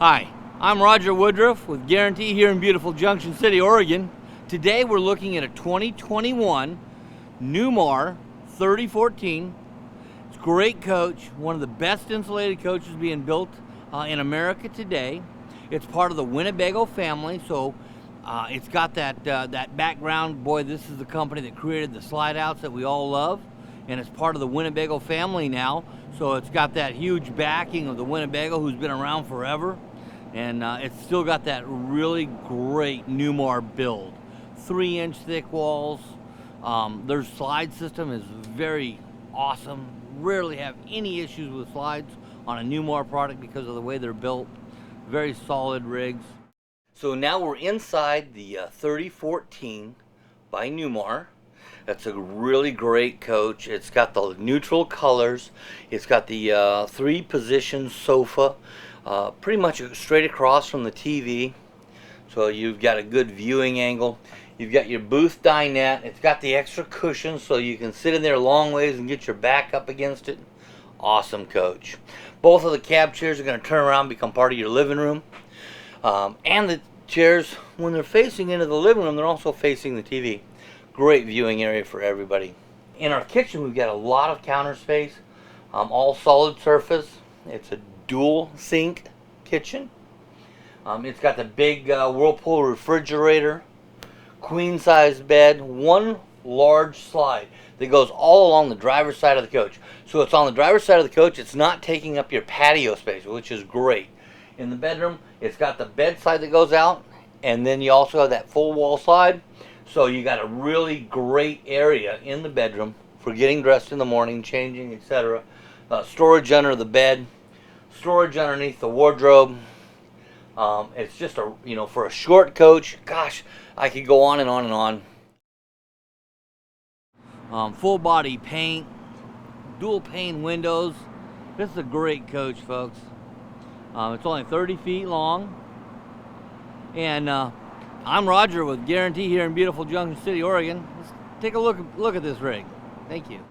Hi, I'm Roger Woodruff with Guarantee here in beautiful Junction City, Oregon. Today we're looking at a 2021 Newmar 3014. It's a great coach, one of the best insulated coaches being built in America today. It's part of the Winnebago family, so it's got that background. Boy, this is the company that created the slideouts that we all love, and it's part of the Winnebago family now. So it's got that huge backing of the Winnebago, who's been around forever. And it's still got that really great Newmar build. 3-inch thick walls. Their slide system is very awesome. Rarely have any issues with slides on a Newmar product because of the way they're built. Very solid rigs. So now we're inside the 3014 by Newmar. That's a really great coach. It's got the neutral colors. It's got the 3-position sofa. Pretty much straight across from the TV, so you've got a good viewing angle. You've got your booth dinette. It's got the extra cushion so you can sit in there long ways and get your back up against it. Awesome coach. Both of the cab chairs are going to turn around and become part of your living room, and the chairs, when they're facing into the living room, they're also facing the TV. Great viewing area for everybody. In our kitchen, we've got a lot of counter space, all solid surface. It's a dual sink kitchen. It's got the big Whirlpool refrigerator, queen size bed, one large slide that goes all along the driver's side of the coach. So it's on the driver's side of the coach. It's not taking up your patio space, which is great. In the bedroom, it's got the bedside that goes out, and then you also have that full wall slide. So you got a really great area in the bedroom for getting dressed in the morning, changing, etc. Storage under the bed. Storage underneath the wardrobe. It's just for a short coach, gosh, I could go on and on and on. Full body paint, dual pane windows. This is a great coach, folks. It's only 30 feet long. And I'm Roger with Guarantee here in beautiful Junction City, Oregon. Let's take a look at this rig. Thank you.